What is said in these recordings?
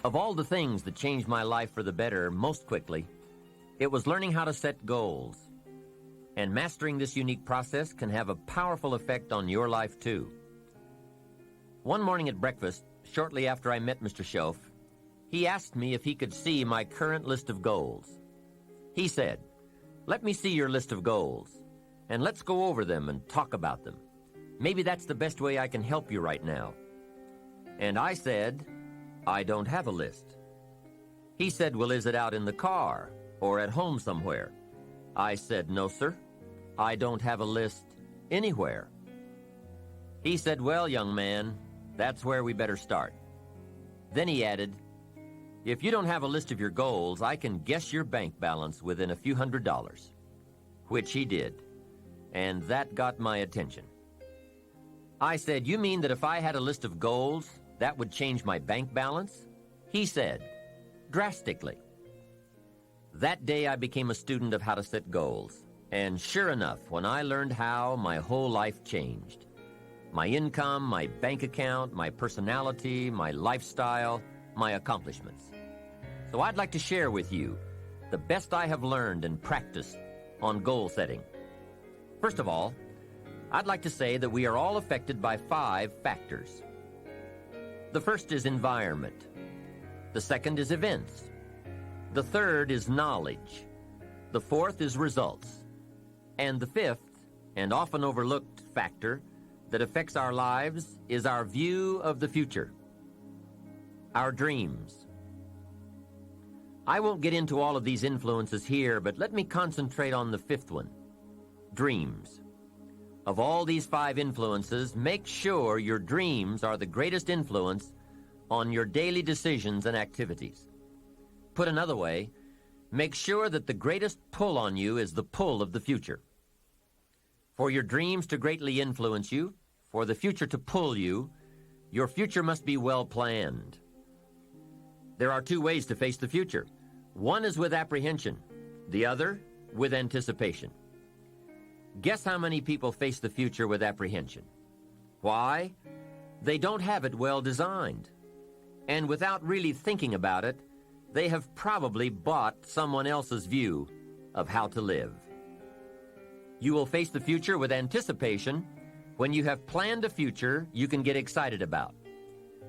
Of all the things that changed my life for the better most quickly, it was learning how to set goals. And mastering this unique process can have a powerful effect on your life too. One morning at breakfast, shortly after I met Mr. Schoaf, he asked me if he could see my current list of goals. He said, "Let me see your list of goals, and let's go over them and talk about them. Maybe that's the best way I can help you right now." And I said, "I don't have a list." He said, "Well, is it out in the car or at home somewhere?" I said, "No, sir. I don't have a list anywhere." He said, "Well, young man, that's where we better start." Then he added, "If you don't have a list of your goals, I can guess your bank balance within a few $100s, which he did, and that got my attention. I said, "You mean that if I had a list of goals, that would change my bank balance?" He said, "Drastically." That day I became a student of how to set goals, and sure enough, when I learned how, my whole life changed. My income, my bank account, my personality, my lifestyle, my accomplishments. So I'd like to share with you the best I have learned and practiced on goal setting. First of all, I'd like to say that we are all affected by 5 factors. The first is environment. The second is events. The third is knowledge. The fourth is results. And the fifth, and often overlooked factor that affects our lives is our view of the future. Our dreams. I won't get into all of these influences here, but let me concentrate on the fifth one, dreams. Of all these 5 influences, make sure your dreams are the greatest influence on your daily decisions and activities. Put another way, make sure that the greatest pull on you is the pull of the future. For your dreams to greatly influence you, for the future to pull you, your future must be well planned. There are 2 ways to face the future. One is with apprehension, the other with anticipation. Guess how many people face the future with apprehension? Why? They don't have it well designed. And without really thinking about it, they have probably bought someone else's view of how to live. You will face the future with anticipation when you have planned a future you can get excited about,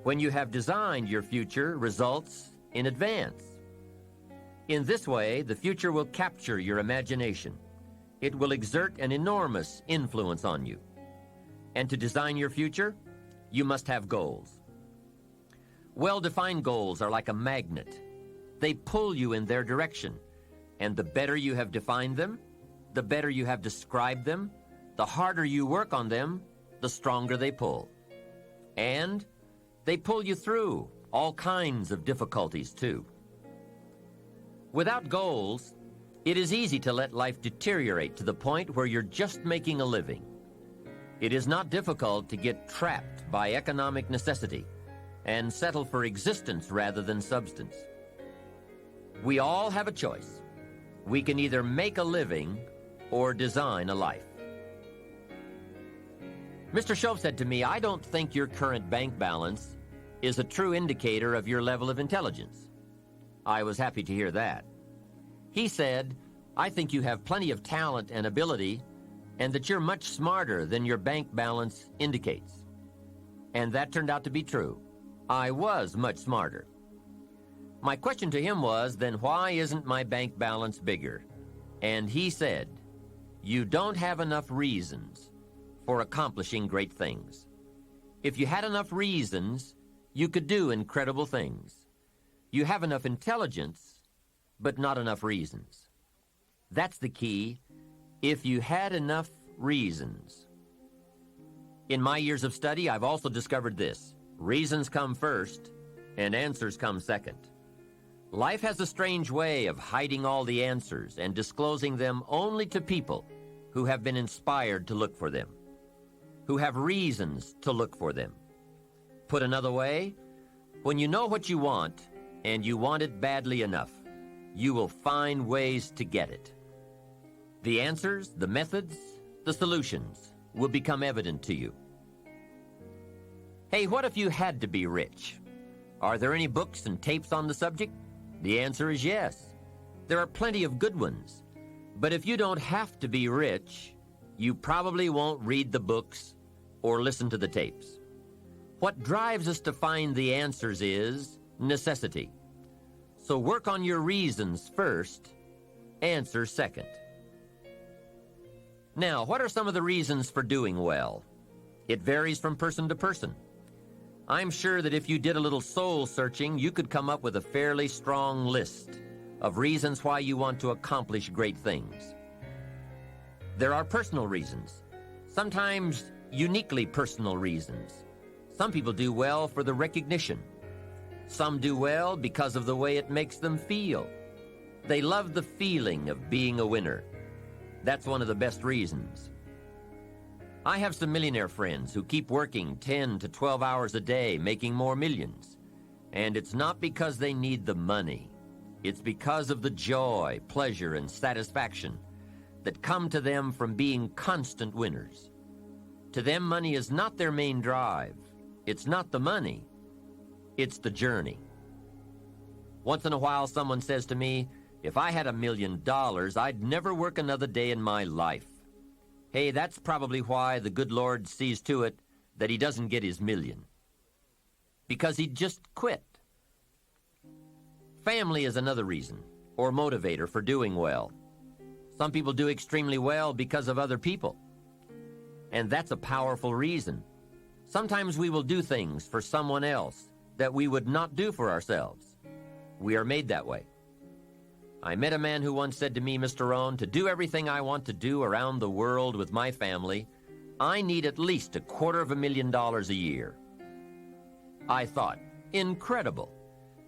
when you have designed your future results in advance. In this way, the future will capture your imagination. It will exert an enormous influence on you. And to design your future, you must have goals. Well-defined goals are like a magnet. They pull you in their direction, and the better you have defined them, the better you have described them, the harder you work on them, the stronger they pull. And they pull you through all kinds of difficulties, too. Without goals, it is easy to let life deteriorate to the point where you're just making a living. It is not difficult to get trapped by economic necessity and settle for existence rather than substance. We all have a choice. We can either make a living or design a life. Mr. Schoaf said to me, "I don't think your current bank balance is a true indicator of your level of intelligence." I was happy to hear that. He said, "I think you have plenty of talent and ability, and that you're much smarter than your bank balance indicates." And that turned out to be true. I was much smarter. My question to him was, then why isn't my bank balance bigger? And he said, "You don't have enough reasons for accomplishing great things. If you had enough reasons, you could do incredible things. You have enough intelligence, but not enough reasons." That's the key. If you had enough reasons. In my years of study, I've also discovered this. Reasons come first, and answers come second. Life has a strange way of hiding all the answers and disclosing them only to people who have been inspired to look for them, who have reasons to look for them. Put another way, when you know what you want, and you want it badly enough, you will find ways to get it. The answers, the methods, the solutions will become evident to you. Hey, what if you had to be rich? Are there any books and tapes on the subject? The answer is yes. There are plenty of good ones. But if you don't have to be rich, you probably won't read the books or listen to the tapes. What drives us to find the answers is necessity. So work on your reasons first, answer second. Now, what are some of the reasons for doing well? It varies from person to person. I'm sure that if you did a little soul searching, you could come up with a fairly strong list of reasons why you want to accomplish great things. There are personal reasons, sometimes uniquely personal reasons. Some people do well for the recognition. Some do well because of the way it makes them feel. They love the feeling of being a winner. That's one of the best reasons. I have some millionaire friends who keep working 10 to 12 hours a day, making more millions. And it's not because they need the money. It's because of the joy, pleasure, and satisfaction that come to them from being constant winners. To them, money is not their main drive. It's not the money. It's the journey. Once in a while, someone says to me, if I had $1 million, I'd never work another day in my life. Hey, that's probably why the good Lord sees to it that he doesn't get his million. Because he'd just quit. Family is another reason, or motivator for doing well. Some people do extremely well because of other people. And that's a powerful reason. Sometimes we will do things for someone else that we would not do for ourselves. We are made that way. I met a man who once said to me, Mr. Rohn, to do everything I want to do around the world with my family, I need at least $250,000 a year. I thought, incredible.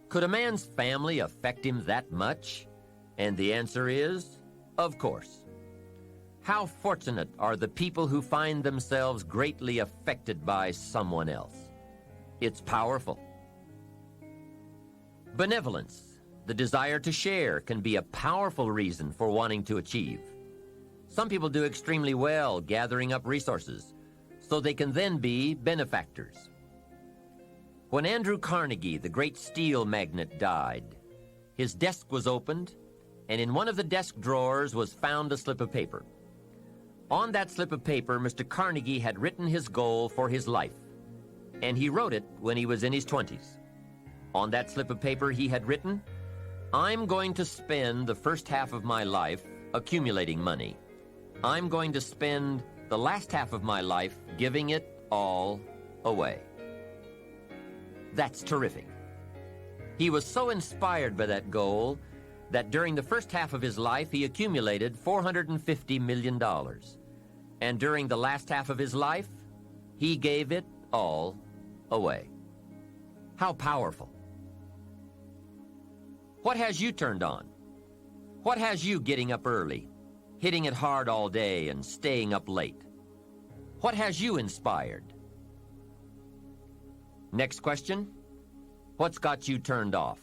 Could a man's family affect him that much? And the answer is, of course. How fortunate are the people who find themselves greatly affected by someone else? It's powerful. Benevolence, the desire to share, can be a powerful reason for wanting to achieve. Some people do extremely well gathering up resources, so they can then be benefactors. When Andrew Carnegie, the great steel magnate, died, his desk was opened, and in one of the desk drawers was found a slip of paper. On that slip of paper, Mr. Carnegie had written his goal for his life, and he wrote it when he was in his 20s. On that slip of paper, he had written, I'm going to spend the first half of my life accumulating money. I'm going to spend the last half of my life giving it all away. That's terrific. He was so inspired by that goal that during the first half of his life, he accumulated $450 million. And during the last half of his life, he gave it all away. How powerful. What has you turned on? What has you getting up early, hitting it hard all day, and staying up late? What has you inspired? Next question. What's got you turned off?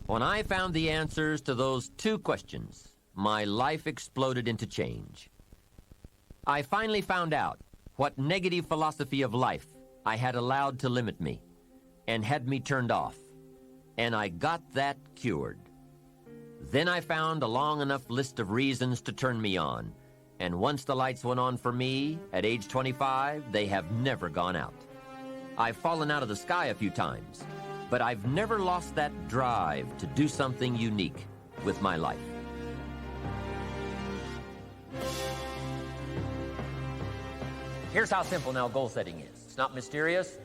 When I found the answers to those two questions, my life exploded into change. I finally found out what negative philosophy of life I had allowed to limit me and had me turned off. And I got that cured. Then I found a long enough list of reasons to turn me on. And once the lights went on for me, at age 25, they have never gone out. I've fallen out of the sky a few times, but I've never lost that drive to do something unique with my life. Here's how simple now goal setting is. It's not mysterious.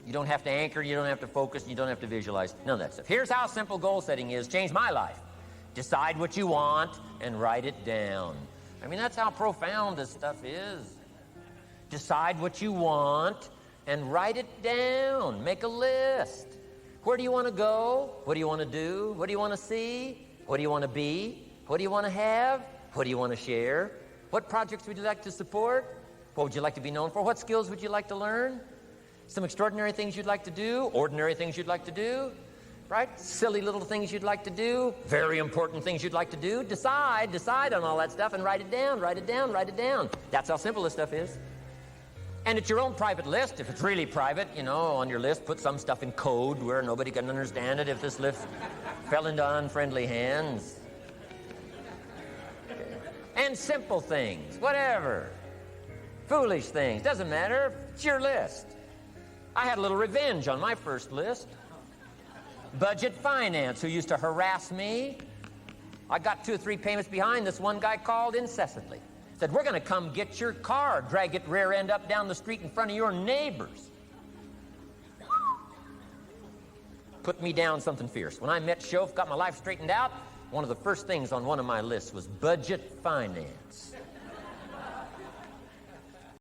You don't have to anchor, you don't have to focus, you don't have to visualize, none of that stuff. Here's how simple goal setting is. Changed my life. Decide what you want and write it down. I mean, that's how profound this stuff is. Decide what you want and write it down. Make a list. Where do you want to go? What do you want to do? What do you want to see? What do you want to be? What do you want to have? What do you want to share? What projects would you like to support? What would you like to be known for? What skills would you like to learn? Some extraordinary things you'd like to do, ordinary things you'd like to do, right? Silly little things you'd like to do, very important things you'd like to do. Decide on all that stuff and write it down, write it down, write it down. That's how simple this stuff is. And it's your own private list. If it's really private, you know, on your list, put some stuff in code where nobody can understand it if this list fell into unfriendly hands. And simple things, whatever. Foolish things, doesn't matter. It's your list. I had a little revenge on my first list. Budget finance, who used to harass me. I got 2 or 3 payments behind. This one guy called incessantly. Said, we're going to come get your car, drag it rear end up down the street in front of your neighbors. Put me down something fierce. When I met Shof, got my life straightened out, one of the first things on one of my lists was budget finance.